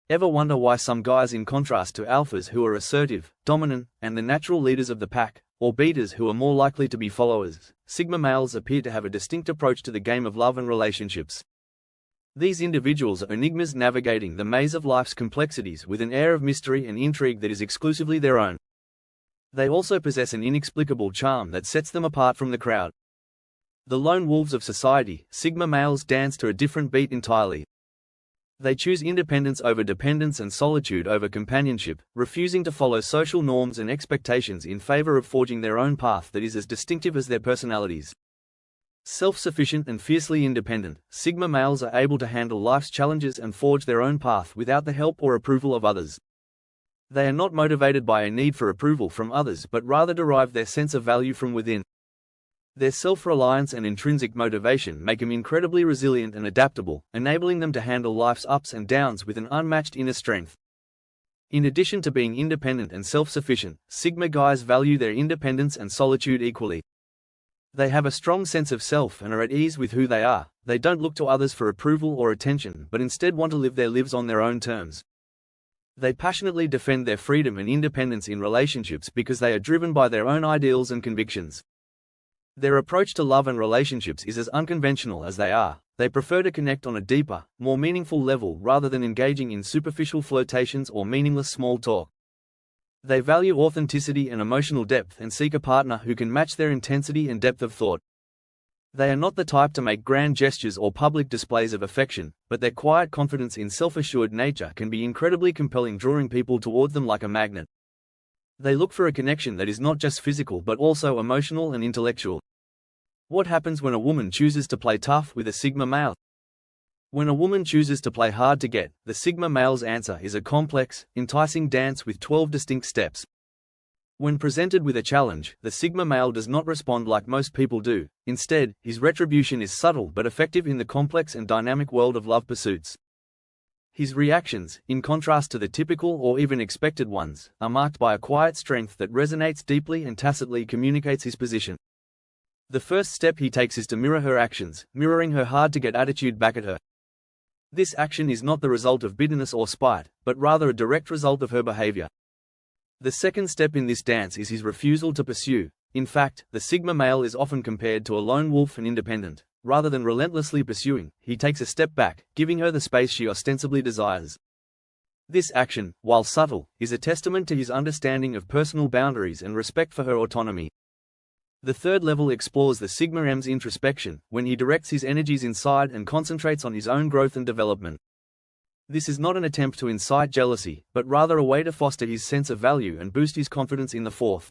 Ever wonder why some guys, in contrast to alphas who are assertive, dominant, and the natural leaders of the pack, or betas who are more likely to be followers, sigma males appear to have a distinct approach to the game of love and relationships? These individuals are enigmas navigating the maze of life's complexities with an air of mystery and intrigue that is exclusively their own. They also possess an inexplicable charm that sets them apart from the crowd. The lone wolves of society, sigma males dance to a different beat entirely. They choose independence over dependence and solitude over companionship, refusing to follow social norms and expectations in favor of forging their own path that is as distinctive as their personalities. Self-sufficient and fiercely independent, sigma males are able to handle life's challenges and forge their own path without the help or approval of others. They are not motivated by a need for approval from others but rather derive their sense of value from within. Their self-reliance and intrinsic motivation make them incredibly resilient and adaptable, enabling them to handle life's ups and downs with an unmatched inner strength. In addition to being independent and self-sufficient, sigma guys value their independence and solitude equally. They have a strong sense of self and are at ease with who they are. They don't look to others for approval or attention but instead want to live their lives on their own terms. They passionately defend their freedom and independence in relationships because they are driven by their own ideals and convictions. Their approach to love and relationships is as unconventional as they are. They prefer to connect on a deeper, more meaningful level rather than engaging in superficial flirtations or meaningless small talk. They value authenticity and emotional depth and seek a partner who can match their intensity and depth of thought. They are not the type to make grand gestures or public displays of affection, but their quiet confidence in self-assured nature can be incredibly compelling, drawing people toward them like a magnet. They look for a connection that is not just physical but also emotional and intellectual. What happens when a woman chooses to play tough with a sigma male? When a woman chooses to play hard to get, the sigma male's answer is a complex, enticing dance with 12 distinct steps. When presented with a challenge, the sigma male does not respond like most people do. Instead, his retribution is subtle but effective in the complex and dynamic world of love pursuits. His reactions, in contrast to the typical or even expected ones, are marked by a quiet strength that resonates deeply and tacitly communicates his position. The first step he takes is to mirror her actions, mirroring her hard-to-get attitude back at her. This action is not the result of bitterness or spite, but rather a direct result of her behavior. The second step in this dance is his refusal to pursue. In fact, the sigma male is often compared to a lone wolf and independent. Rather than relentlessly pursuing, he takes a step back, giving her the space she ostensibly desires. This action, while subtle, is a testament to his understanding of personal boundaries and respect for her autonomy. The third level explores the sigma m's introspection, when he directs his energies inside and concentrates on his own growth and development. This is not an attempt to incite jealousy, but rather a way to foster his sense of value and boost his confidence in the fourth.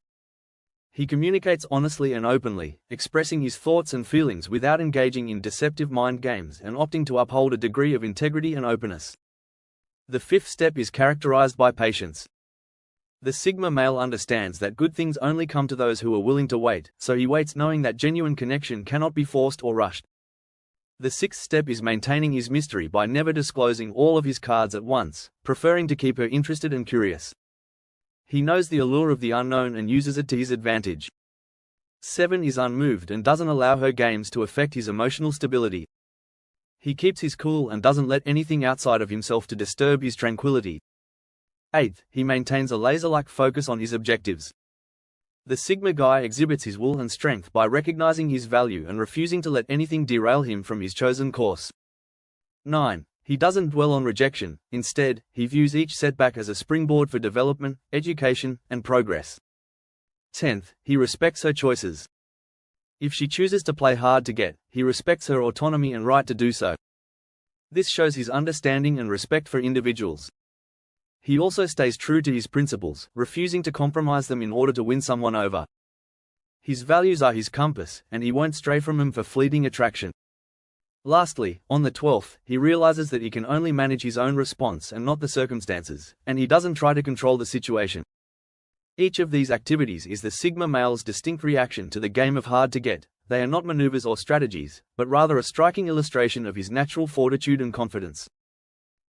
He communicates honestly and openly, expressing his thoughts and feelings without engaging in deceptive mind games and opting to uphold a degree of integrity and openness. The fifth step is characterized by patience. The sigma male understands that good things only come to those who are willing to wait, so he waits knowing that genuine connection cannot be forced or rushed. The sixth step is maintaining his mystery by never disclosing all of his cards at once, preferring to keep her interested and curious. He knows the allure of the unknown and uses it to his advantage. 7 is unmoved and doesn't allow her games to affect his emotional stability. He keeps his cool and doesn't let anything outside of himself to disturb his tranquility. 8, he maintains a laser-like focus on his objectives. The sigma guy exhibits his will and strength by recognizing his value and refusing to let anything derail him from his chosen course. 9. He doesn't dwell on rejection. Instead, he views each setback as a springboard for development, education, and progress. 10th, he respects her choices. If she chooses to play hard to get, he respects her autonomy and right to do so. This shows his understanding and respect for individuals. He also stays true to his principles, refusing to compromise them in order to win someone over. His values are his compass, and he won't stray from them for fleeting attraction. Lastly, on the 12th, he realizes that he can only manage his own response and not the circumstances, and he doesn't try to control the situation. Each of these activities is the sigma male's distinct reaction to the game of hard to get. They are not maneuvers or strategies, but rather a striking illustration of his natural fortitude and confidence.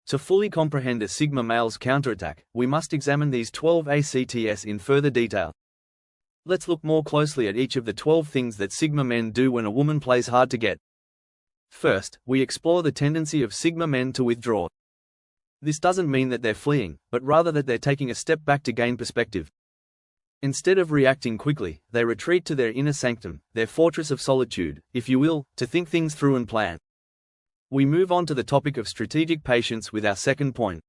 To fully comprehend a sigma male's counterattack, we must examine these 12 ACTS in further detail. Let's look more closely at each of the 12 things that sigma men do when a woman plays hard to get. First, we explore the tendency of sigma men to withdraw. This doesn't mean that they're fleeing, but rather that they're taking a step back to gain perspective. Instead of reacting quickly, they retreat to their inner sanctum, their fortress of solitude, if you will, to think things through and plan. We move on to the topic of strategic patience with our second point.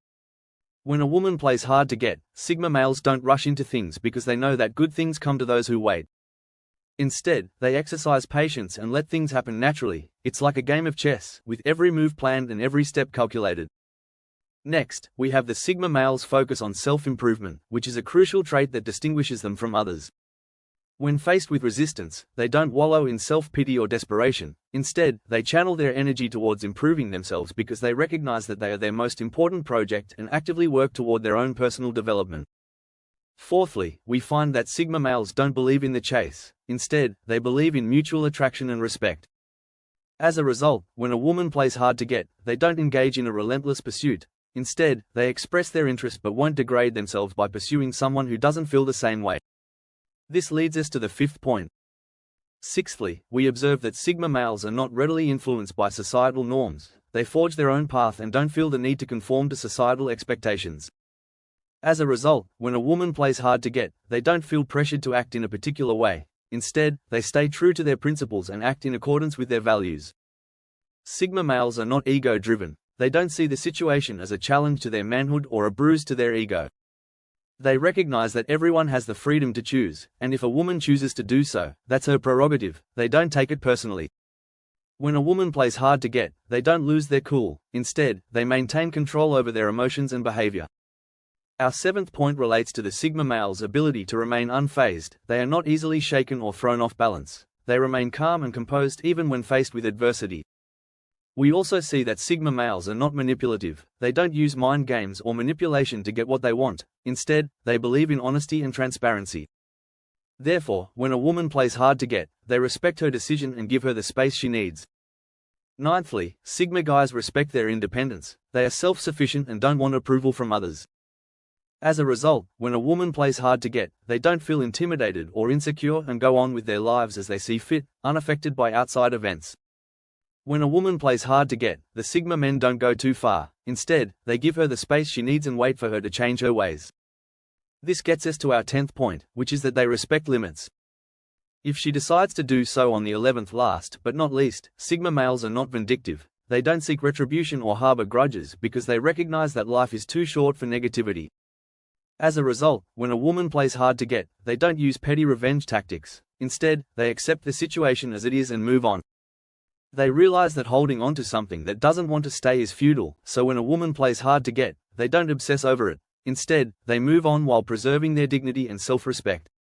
When a woman plays hard to get, Sigma males don't rush into things because they know that good things come to those who wait. Instead, they exercise patience and let things happen naturally. It's like a game of chess, with every move planned and every step calculated. Next, we have the Sigma males' focus on self-improvement, which is a crucial trait that distinguishes them from others. When faced with resistance, they don't wallow in self-pity or desperation. Instead, they channel their energy towards improving themselves because they recognize that they are their most important project and actively work toward their own personal development. Fourthly, we find that Sigma males don't believe in the chase. Instead, they believe in mutual attraction and respect. As a result, when a woman plays hard to get, they don't engage in a relentless pursuit. Instead, they express their interest but won't degrade themselves by pursuing someone who doesn't feel the same way. This leads us to the fifth point. Sixthly, we observe that Sigma males are not readily influenced by societal norms. They forge their own path and don't feel the need to conform to societal expectations. As a result, when a woman plays hard to get, they don't feel pressured to act in a particular way. Instead, they stay true to their principles and act in accordance with their values. Sigma males are not ego-driven. They don't see the situation as a challenge to their manhood or a bruise to their ego. They recognize that everyone has the freedom to choose, and if a woman chooses to do so, that's her prerogative. They don't take it personally. When a woman plays hard to get, they don't lose their cool. Instead, they maintain control over their emotions and behavior. Our seventh point relates to the Sigma male's ability to remain unfazed. They are not easily shaken or thrown off balance. They remain calm and composed even when faced with adversity. We also see that Sigma males are not manipulative. They don't use mind games or manipulation to get what they want. Instead, they believe in honesty and transparency. Therefore, when a woman plays hard to get, they respect her decision and give her the space she needs. Ninthly, Sigma guys respect their independence. They are self-sufficient and don't want approval from others. As a result, when a woman plays hard to get, they don't feel intimidated or insecure and go on with their lives as they see fit, unaffected by outside events. When a woman plays hard to get, the Sigma men don't go too far. Instead, they give her the space she needs and wait for her to change her ways. This gets us to our 10th point, which is that they respect limits. If she decides to do so on the 11th last but not least, Sigma males are not vindictive. They don't seek retribution or harbor grudges because they recognize that life is too short for negativity. As a result, when a woman plays hard to get, they don't use petty revenge tactics. Instead, they accept the situation as it is and move on. They realize that holding on to something that doesn't want to stay is futile, so when a woman plays hard to get, they don't obsess over it. Instead, they move on while preserving their dignity and self-respect.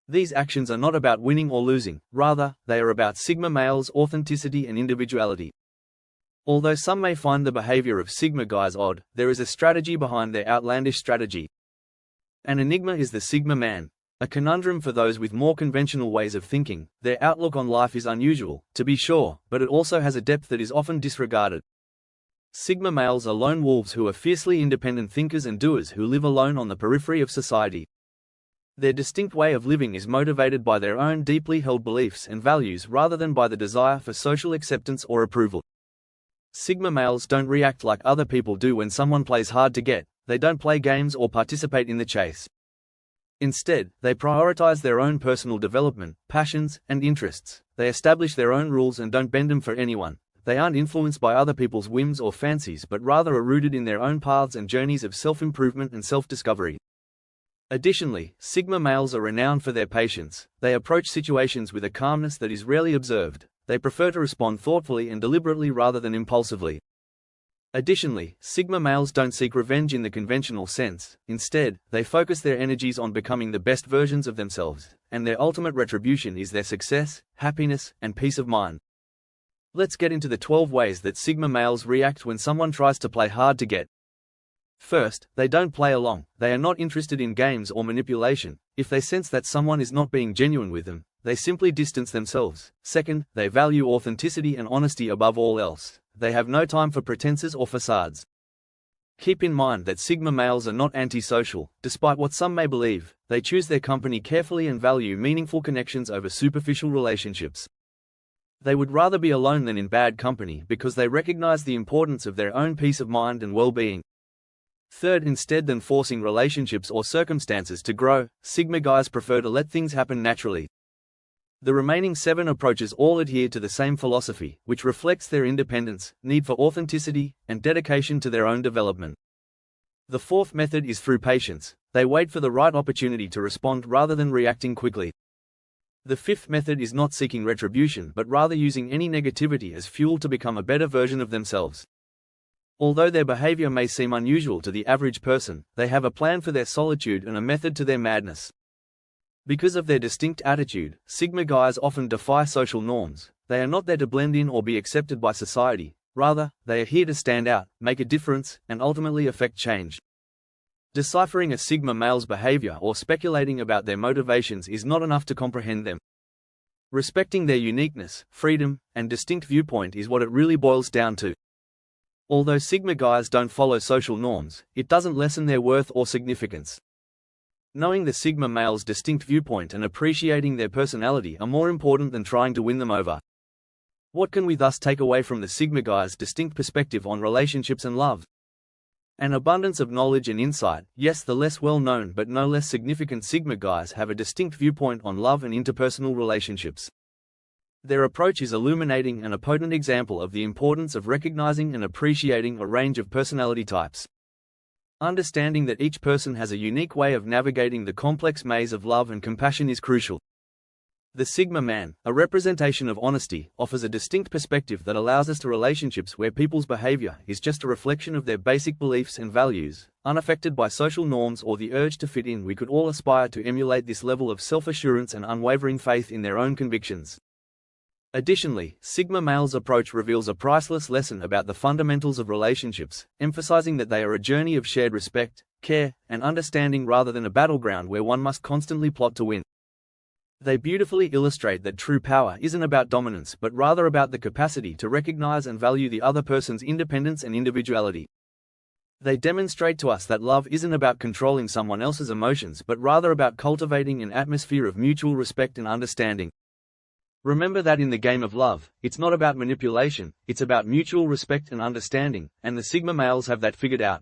These actions are not about winning or losing, rather, they are about Sigma males' authenticity and individuality. Although some may find the behavior of Sigma guys odd, there is a strategy behind their outlandish strategy. An enigma is the Sigma man. A conundrum for those with more conventional ways of thinking. Their outlook on life is unusual, to be sure, but it also has a depth that is often disregarded. Sigma males are lone wolves who are fiercely independent thinkers and doers who live alone on the periphery of society. Their distinct way of living is motivated by their own deeply held beliefs and values rather than by the desire for social acceptance or approval. Sigma males don't react like other people do when someone plays hard to get. They don't play games or participate in the chase. Instead, they prioritize their own personal development, passions, and interests. They establish their own rules and don't bend them for anyone. They aren't influenced by other people's whims or fancies but rather are rooted in their own paths and journeys of self-improvement and self-discovery. Additionally, Sigma males are renowned for their patience. They approach situations with a calmness that is rarely observed. They prefer to respond thoughtfully and deliberately rather than impulsively. Additionally, Sigma males don't seek revenge in the conventional sense. Instead, they focus their energies on becoming the best versions of themselves, and their ultimate retribution is their success, happiness, and peace of mind. Let's get into the 12 ways that Sigma males react when someone tries to play hard to get. First, they don't play along. They are not interested in games or manipulation. If they sense that someone is not being genuine with them, they simply distance themselves. Second, they value authenticity and honesty above all else. They have no time for pretenses or facades. Keep in mind that Sigma males are not antisocial. Despite what some may believe, they choose their company carefully and value meaningful connections over superficial relationships. They would rather be alone than in bad company because they recognize the importance of their own peace of mind and well-being. Third, instead than forcing relationships or circumstances to grow, Sigma guys prefer to let things happen naturally. The remaining 7 approaches all adhere to the same philosophy, which reflects their independence, need for authenticity, and dedication to their own development. The fourth method is through patience. They wait for the right opportunity to respond rather than reacting quickly. The fifth method is not seeking retribution but rather using any negativity as fuel to become a better version of themselves. Although their behavior may seem unusual to the average person, they have a plan for their solitude and a method to their madness. Because of their distinct attitude, Sigma guys often defy social norms. They are not there to blend in or be accepted by society. Rather, they are here to stand out, make a difference, and ultimately affect change. Deciphering a Sigma male's behavior or speculating about their motivations is not enough to comprehend them. Respecting their uniqueness, freedom, and distinct viewpoint is what it really boils down to. Although Sigma guys don't follow social norms, it doesn't lessen their worth or significance. Knowing the Sigma male's distinct viewpoint and appreciating their personality are more important than trying to win them over. What can we thus take away from the Sigma guy's distinct perspective on relationships and love? An abundance of knowledge and insight. Yes, the less well-known but no less significant Sigma guys have a distinct viewpoint on love and interpersonal relationships. Their approach is illuminating and a potent example of the importance of recognizing and appreciating a range of personality types. Understanding that each person has a unique way of navigating the complex maze of love and compassion is crucial. The Sigma man, a representation of honesty, offers a distinct perspective that allows us to relationships where people's behavior is just a reflection of their basic beliefs and values, unaffected by social norms or the urge to fit in. We could all aspire to emulate this level of self-assurance and unwavering faith in their own convictions. Additionally, Sigma male's approach reveals a priceless lesson about the fundamentals of relationships, emphasizing that they are a journey of shared respect, care, and understanding rather than a battleground where one must constantly plot to win. They beautifully illustrate that true power isn't about dominance but rather about the capacity to recognize and value the other person's independence and individuality. They demonstrate to us that love isn't about controlling someone else's emotions but rather about cultivating an atmosphere of mutual respect and understanding. Remember that in the game of love, it's not about manipulation, it's about mutual respect and understanding, and the Sigma males have that figured out.